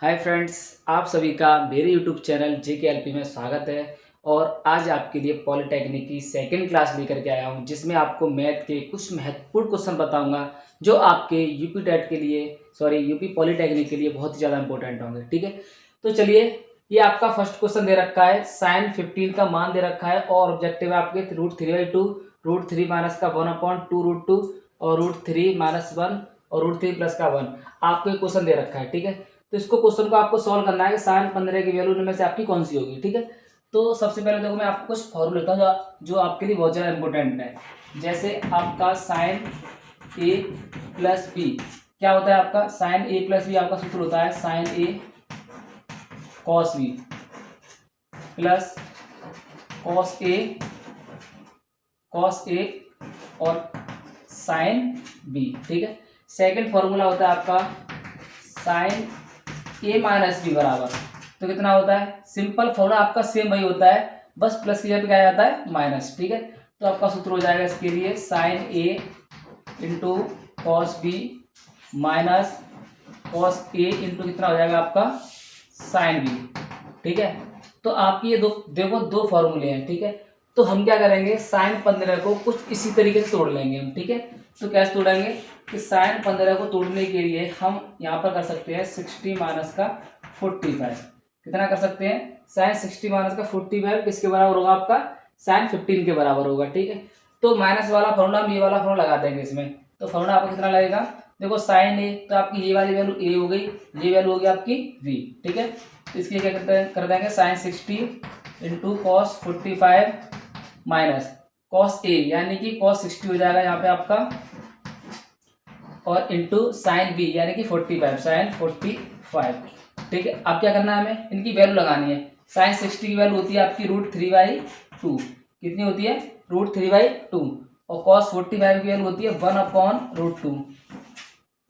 Hi friends, आप सभी का मेरे यूट्यूब चैनल JKLP में स्वागत है। और आज आपके लिए पॉलिटेक्निक की सेकंड क्लास लेकर के आया हूं, जिसमें आपको मैथ के कुछ महत्वपूर्ण क्वेश्चन बताऊंगा जो आपके यूपी टेट के लिए यूपी पॉलिटेक्निक के लिए बहुत ही ज़्यादा इंपॉर्टेंट होंगे। ठीक है, तो चलिए, ये आपका फर्स्ट क्वेश्चन दे रखा है, साइन 15 का मान दे रखा है और ऑब्जेक्टिव है आपके √3/2, √3 माइनस का 1/2 √2 और √3 माइनस 1 और √3 प्लस का 1 आपको एक क्वेश्चन दे रखा है। ठीक है, तो इसको क्वेश्चन को आपको सॉल्व करना है कि साइन 15 की वैल्यू में से आपकी कौन सी होगी। ठीक है, तो सबसे पहले देखो मैं आपको कुछ फॉर्मूला लेता हूँ जो आपके लिए बहुत ज़्यादा इंपॉर्टेंट है। जैसे आपका साइन ए प्लस बी क्या होता है, आपका साइन ए प्लस बी आपका सूत्र होता है sign A cos B plus cos A और साइन बी। ठीक है, सेकंड फॉर्मूला होता है आपका साइन ए माइनस बी बराबर, तो कितना होता है, सिंपल फॉर्मूला आपका सेम वही होता है, बस प्लस की जगह पे क्या जाता है माइनस। ठीक है, तो आपका सूत्र हो जाएगा इसके लिए sine A into cos B minus cos A into कितना हो जाएगा आपका साइन बी। ठीक है, तो आपकी ये दो फॉर्मूले हैं। ठीक है, तो हम क्या करेंगे, साइन 15 को कुछ इसी तरीके से तोड़ लेंगे हम। ठीक है, तो कैसे तोड़ेंगे कि साइन 15 को तोड़ने के लिए हम यहाँ पर कर सकते हैं 60 माइनस का 45। कितना कर सकते हैं, साइन 60 माइनस का 45 किसके बराबर होगा, आपका साइन 15 के बराबर होगा। ठीक है, तो माइनस वाला फॉर्मूला हम ये वाला फॉर्मूला लगा देंगे इसमें, तो फॉर्मूला आपको कितना लगेगा, देखो साइन ए तो आपकी ये वाली वैल्यू ए हो गई, ये वैल्यू होगी आपकी वी। ठीक है, तो इसके लिए क्या कर देंगे sine 60 into cos 45 minus cos A यानी कि कॉस 60 हो जाएगा यहाँ पे आपका, और इंटू साइन बी यानी कि 45 साइन 45। ठीक है, अब क्या करना है, हमें इनकी वैल्यू लगानी है। साइन 60 की वैल्यू होती है आपकी √3/2, कितनी होती है √3/2, और कॉस 45 की वैल्यू होती है 1/√2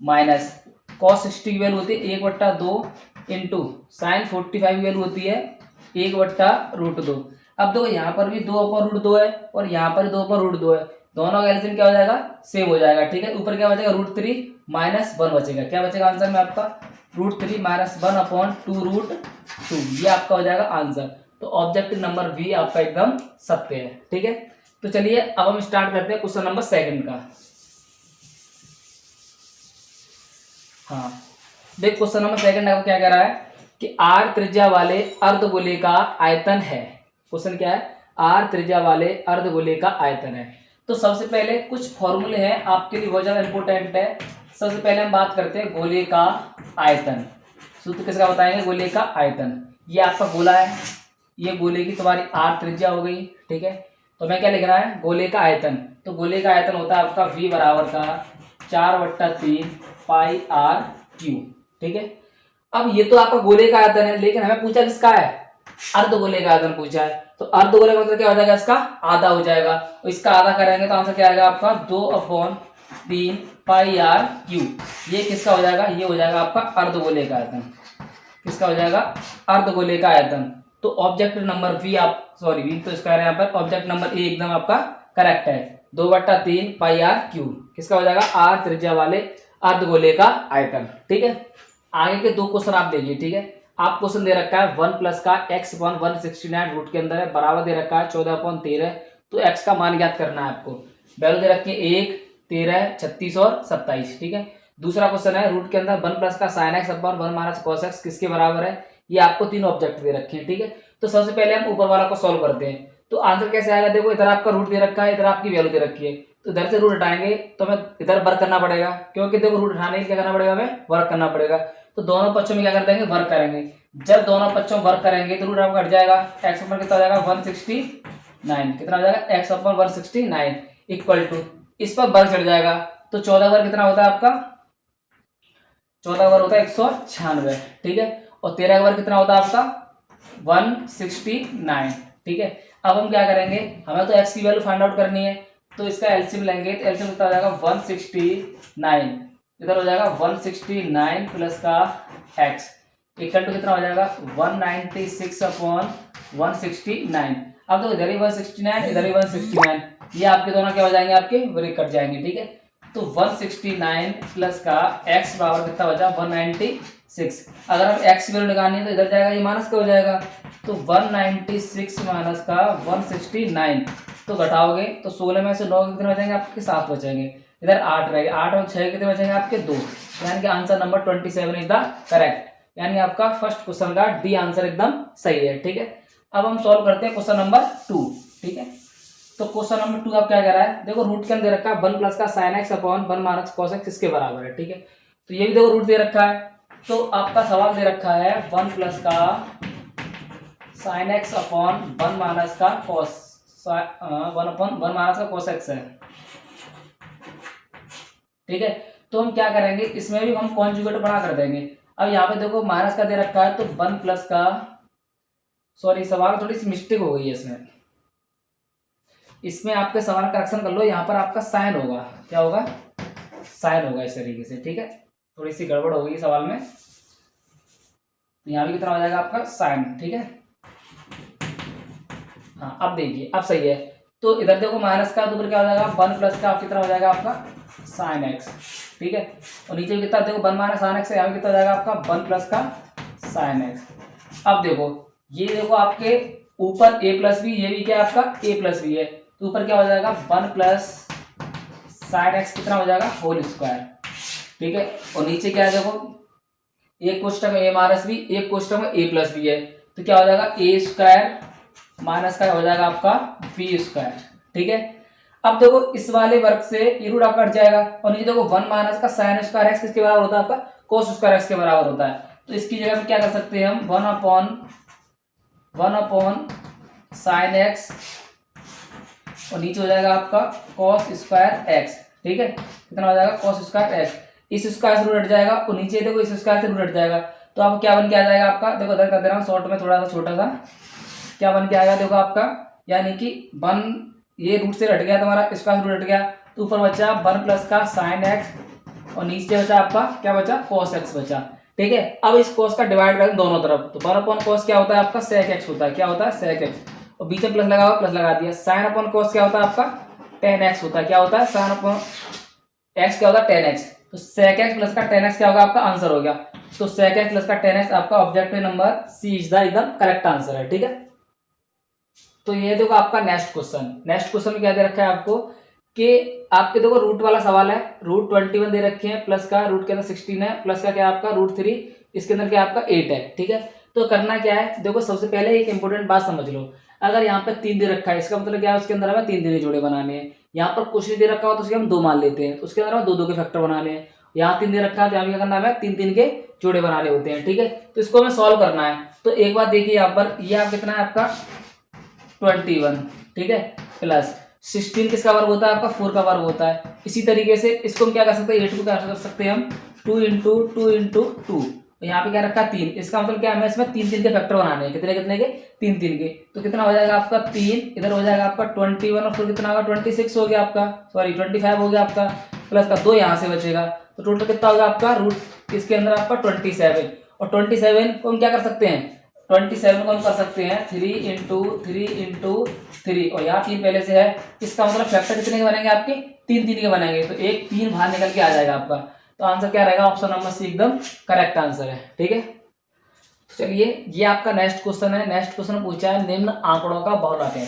माइनस कॉस 60 की वैल्यू होती है 1/2 इंटू साइन 45 की वैल्यू होती है 1/√2। अब देखो यहाँ पर भी 2/√2 है और यहाँ पर 2/√2 है, दोनों का एलसीएम क्या हो जाएगा, सेम हो जाएगा। ठीक है, ऊपर क्या बचेगा √3 माइनस 1 बचेगा, क्या बचेगा आंसर में आपका √3 माइनस 1/2√2, ये आपका हो जाएगा आंसर। तो ऑब्जेक्टिव नंबर बी आपका एकदम सत्य है। ठीक है, तो चलिए अब हम स्टार्ट करते हैं क्वेश्चन नंबर सेकंड का। हाँ, देख क्वेश्चन नंबर सेकंड आपको क्या कह रहा है कि आर त्रिज्या वाले अर्धगोले का आयतन है। क्वेश्चन क्या है, आर त्रिज्या वाले अर्धगोले का आयतन है। तो सबसे पहले कुछ फॉर्मूले हैं आपके लिए बहुत ज्यादा इंपॉर्टेंट है। सबसे पहले हम बात करते हैं गोले का आयतन। सूत्र किसका बताएंगे, गोले का आयतन। ये आपका गोला है, ये गोले की तुम्हारी आर त्रिज्या हो गई। ठीक है, तो मैं क्या लिख रहा है, गोले का आयतन। तो गोले का आयतन होता है आपका v बराबर का 4/3 पाई आर क्यू। ठीक है, अब ये तो आपका गोले का आयतन है, लेकिन हमें पूछा किसका है, अर्धगोले का आयतन पूछा है। तो अर्धगोले का मतलब क्या हो जाएगा, इसका आधा हो जाएगा, और इसका आधा करेंगे तो आंसर क्या आएगा आपका 2/3 पाई आर क्यू। ये किसका हो जाएगा, ये हो जाएगा आपका अर्धगोले का आयतन। किसका हो जाएगा, अर्धगोले का आयतन। तो ऑब्जेक्ट नंबर वी वी तो इसका यहाँ पर ऑब्जेक्ट नंबर ए एकदम आपका करेक्ट है, 2/3 पाई आर क्यू किसका हो जाएगा, आर त्रिज्या वाले अर्धगोले का आयतन। ठीक है, आगे के दो क्वेश्चन आप देखिए। ठीक है, आप क्वेश्चन दे रखा है 1 प्लस का x1 169 रूट के अंदर है, बराबर दे रखा है 14/13। तो x का मान ज्ञात करना है आपको। वैल्यू दे रखी है 1, 13, 36 और 27। ठीक है, दूसरा क्वेश्चन है रूट के अंदर 1 प्लस का sign x/1 minus cos x किसके बराबर है। ये आपको तीन ऑब्जेक्ट दे रखे हैं। ठीक है, तो सबसे पहले हम ऊपर वाला को सॉल्व करते हैं। तो आंसर कैसे आएगा, देखो इधर आपका रूट दे रखा है, इधर आपकी वैल्यू दे रखी है, तो इधर से रूट हटाएंगे तो हमें इधर वर्क करना पड़ेगा, क्योंकि देखो रूट हटाने के लिए क्या करना पड़ेगा, हमें वर्क करना पड़ेगा। तो दोनों पक्षों में क्या कर देंगे, वर्क करेंगे। जब दोनों पक्षों में वर्क करेंगे तो रूट आपका हट जाएगा, x ऊपर कितना हो जाएगा 169, कितना हो जाएगा x ऊपर 169 इक्वल टू इस पर वर्ग चढ़ जाएगा, तो 14 वर्ग कितना होता है आपका, 14 वर्ग होता है 196। ठीक है, और 13 वर्ग कितना होता है आपका 169। ठीक है, अब हम क्या करेंगे, हमें तो x की वैल्यू फाइंड आउट करनी है, तो इसका एलसीएम लेंगे, तो एलसीएम कितना हो जाएगा 169, इधर हो जाएगा 169 प्लस का x इक्वल टू कितना हो जाएगा 196/169। अब तो इधर ही 169 इधर ही 169, ये आपके दोनों क्या हो जाएंगे, आपके ब्रेक कट जाएंगे। ठीक है, तो 169 प्लस का x बराबर कितना बचा 196 6। अगर हम x की वैल्यू निकालनी है तो इधर जाएगा, ये माइनस का हो जाएगा, तो 196 माइनस का 169, तो घटाओगे तो 16 में से 9 कितने बचेंगे आपके, 7 बचेंगे, इधर 8 रहेंगे, 8 और 6 कितने बचेंगे आपके, 2। यानी कि answer number 27 is the correct, यानी आपका फर्स्ट क्वेश्चन का डी आंसर एकदम सही है। ठीक है, अब हम सॉल्व करते हैं क्वेश्चन नंबर 2। ठीक है, तो क्वेश्चन नंबर 2 आप क्या कह रहा है, देखो रूट के अंदर रखा है 1 प्लस का sine x upon 1 minus cos x इसके बराबर है। ठीक है, तो ये भी देखो रूट दे रखा है, तो आपका सवाल दे रखा है 1 प्लस का साइन एक्स अपॉन 1 माइनस का कॉस 1 अपॉन 1 माइनस का कॉस एक्स है। ठीक है, तो हम क्या करेंगे, इसमें भी हम कॉन्जुगेट बना कर देंगे। अब यहाँ पे देखो माइनस का दे रखा है, तो 1 प्लस का, सॉरी सवाल थोड़ी सी मिस्टेक हो गई है इसमें आपके सवाल करेक्शन कर लो, यहाँ पर आपका साइन होगा, क्या होगा, साइन होगा इस तरीके से। ठीक है, थोड़ी सी गड़बड़ हो गई सवाल में, यहाँ भी कितना हो जाएगा आपका साइन। ठीक है, हाँ अब देखिए अब सही है, तो इधर देखो माइनस का, तो फिर क्या हो जाएगा 1 प्लस का कितना हो जाएगा आपका साइन एक्स। ठीक है, और नीचे भी कितना देखो 1 माइनस साइन एक्स, यहाँ भी कितना हो जाएगा आपका 1 प्लस का साइन एक्स। अब देखो ये देखो आपके ऊपर a प्लस बी, ये भी क्या आपका a प्लस बी है, तो ऊपर क्या हो जाएगा 1 प्लस साइन एक्स कितना हो जाएगा होल स्क्वायर। ठीक है, और नीचे क्या है देखो एक कोष्टक में a माइनस बी, एक कोष्टक में a प्लस बी है, तो क्या हो जाएगा a स्क्वायर माइनस का हो जाएगा आपका b स्क्वायर। ठीक है, अब देखो इस वाले वर्ग से ये रूट आपका हट जाएगा, और नीचे देखो 1 माइनस का साइन स्क्वायर एक्स किसके बराबर होता है आपका कोस स्क्वायर एक्स के बराबर होता है, तो इसकी जगह पे क्या कर सकते हैं हम 1 अपॉन साइन एक्स, और नीचे हो जाएगा आपका कॉस स्क्वायर एक्स। ठीक है, कितना हो जाएगा कॉस स्क्वायर एक्स, इस स्क्वायर से रूट हट जाएगा, और नीचे देखो इस स्क्वायर से रूट हट जाएगा, तो आपको क्या बन के आ जाएगा आपका, देखो इधर कर दे रहा हूँ शॉर्ट में थोड़ा सा छोटा सा, क्या बन के आएगा देखो आपका, यानी कि 1 ये रूट से हट गया तुम्हारा, स्क्वायर से रूट हट गया, तो ऊपर बचा 1 प्लस का साइन एक्स, और नीचे बचा आपका क्या बचा कॉस एक्स बचा। ठीक है, अब इस कॉस का डिवाइड करें दोनों तरफ, तो 1 अपॉन कॉस क्या होता है आपका सेक एक्स होता है, क्या होता है सेक एक्स, और बीच में प्लस लगा हुआ प्लस लगा दिया, साइन अपॉन कॉस क्या होता है आपका टेन एक्स होता है, क्या होता है साइन अपॉन एक्स क्या होता है टेन एक्स, तो सेक एक्स प्लस का टेन एक्स क्या होगा आपका आंसर हो गया, तो सेक एक्स प्लस का टेन एक्स आपका objective number C is the एकदम करेक्ट आंसर है। ठीक है, तो ये देखो आपका नेक्स्ट क्वेश्चन में क्या दे रखा है आपको कि आपके देखो रूट वाला सवाल है, रूट 21 दे रखे हैं, प्लस का रूट के अंदर 16 है, प्लस का क्या आपका रूट 3, इसके अंदर क्या आपका 8 है। ठीक है, तो करना क्या है, देखो सबसे पहले एक इंपॉर्टेंट बात समझ लो, अगर यहाँ पे 3 दे रखा है इसका मतलब क्या है, उसके अंदर हमें 3 जोड़े बनाने हैं, यहाँ पर कुछ नहीं दे रखा हो तो उसके हम 2 मान लेते हैं, तो उसके अंदर हमें 2 के फैक्टर बनाने हैं, यहाँ 3 दे रखा है तो यहाँ भी क्या करना है 3 के जोड़े बनाने होते हैं। ठीक है, तो इसको हमें सॉल्व करना है, तो एक बात देखिए यहाँ पर ये आप कितना है आपका 21, ठीक है, प्लस 16 किसका वर्ग होता है आपका 4 का वर्ग होता है। इसी तरीके से इसको हम क्या कर सकते हैं 8 को क्या कर सकते हैं हम 2 इंटू 2 इंटू 2, यहाँ पे क्या रखा 3, इसका मतलब क्या हमें इसमें 3 के फैक्टर बनाने हैं, कितने कितने के 3 के, तो कितना हो जाएगा आपका 3, इधर हो जाएगा आपका 21 और फिर कितना होगा 26 हो गया आपका, सॉरी 25 हो गया आपका, प्लस का 2 यहाँ से बचेगा, तो टोटल कितना होगा आपका रूट इसके अंदर आपका 27, और 27 को हम क्या कर सकते हैं 27 को हम कर सकते हैं 3 इंटू 3, और यहाँ 3 पहले से है, इसका मतलब फैक्टर कितने के बनेंगे आपके 3 के बनेंगे, तो एक 3 बाहर निकल के आ जाएगा आपका, तो आंसर क्या रहेगा ऑप्शन नंबर सी एकदम करेक्ट आंसर है। ठीक है, चलिए ये आपका नेक्स्ट क्वेश्चन है। नेक्स्ट क्वेश्चन पूछा है निम्न आंकड़ों का बहुलक है,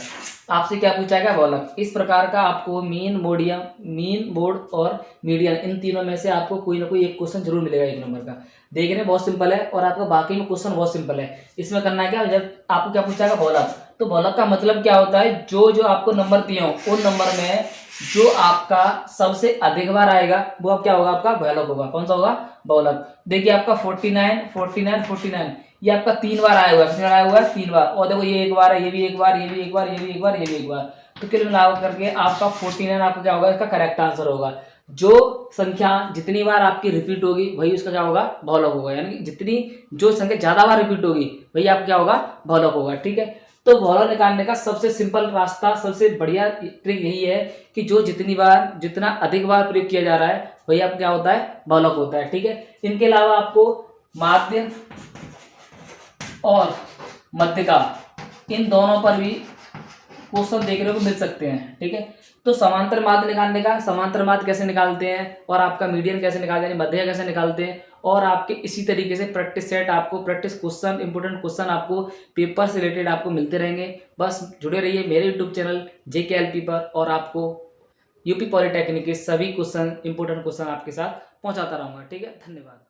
आपसे क्या पूछा है बहुलक, इस प्रकार का आपको मीन मोड और मीडियन इन तीनों में से आपको कोई ना कोई एक क्वेश्चन जरूर मिलेगा 1 नंबर का, देखने में बहुत सिंपल है और आपका बाकी में क्वेश्चन बहुत सिंपल है। इसमें करना है क्या, जब आपको क्या पूछा है बहुलक, तो बहुलक का मतलब क्या होता है, जो आपको नंबर दिए हो उन नंबर में जो आपका सबसे अधिक बार आएगा वो अब क्या होगा आपका बहुलक होगा। कौन सा होगा बहुलक, देखिए आपका 49 ये आपका 3 बार आया हुआ है, कितनी बार आया हुआ है 3 बार, और देखो ये 1 बार है, ये भी 1 बार, ये भी 1 बार, ये भी 1 बार, ये भी 1 बार, तो कुल मिला करके आपका 49 आपका क्या होगा इसका करेक्ट आंसर होगा। जो संख्या जितनी बार आपकी रिपीट होगी वही उसका क्या होगा बहुलक होगा, यानी कि जितनी जो संख्या ज्यादा बार रिपीट होगी वही आपका क्या होगा बहुलक होगा। ठीक है, तो बहुलक निकालने का सबसे सिंपल रास्ता, सबसे बढ़िया ट्रिक यही है कि जो जितना अधिक बार प्रयोग किया जा रहा है वही आपका क्या होता है बहुलक होता है। ठीक है, इनके अलावा आपको माध्य और मध्यिका इन दोनों पर भी क्वेश्चन देखने को मिल सकते हैं। ठीक है, तो समांतर माध्य निकालने का, समांतर माध्य कैसे निकालते हैं और आपका मीडियन कैसे निकालते हैं, मध्य कैसे निकालते हैं, और आपके इसी तरीके से प्रैक्टिस सेट आपको, प्रैक्टिस क्वेश्चन, इंपोर्टेंट क्वेश्चन आपको पेपर से रिलेटेड आपको मिलते रहेंगे। बस जुड़े रहिए मेरे यूट्यूब चैनल JKLP पर, और आपको यूपी पॉलिटेक्निक के सभी क्वेश्चन, इंपोर्टेंट क्वेश्चन आपके साथ पहुंचाता रहूंगा। ठीक है, धन्यवाद।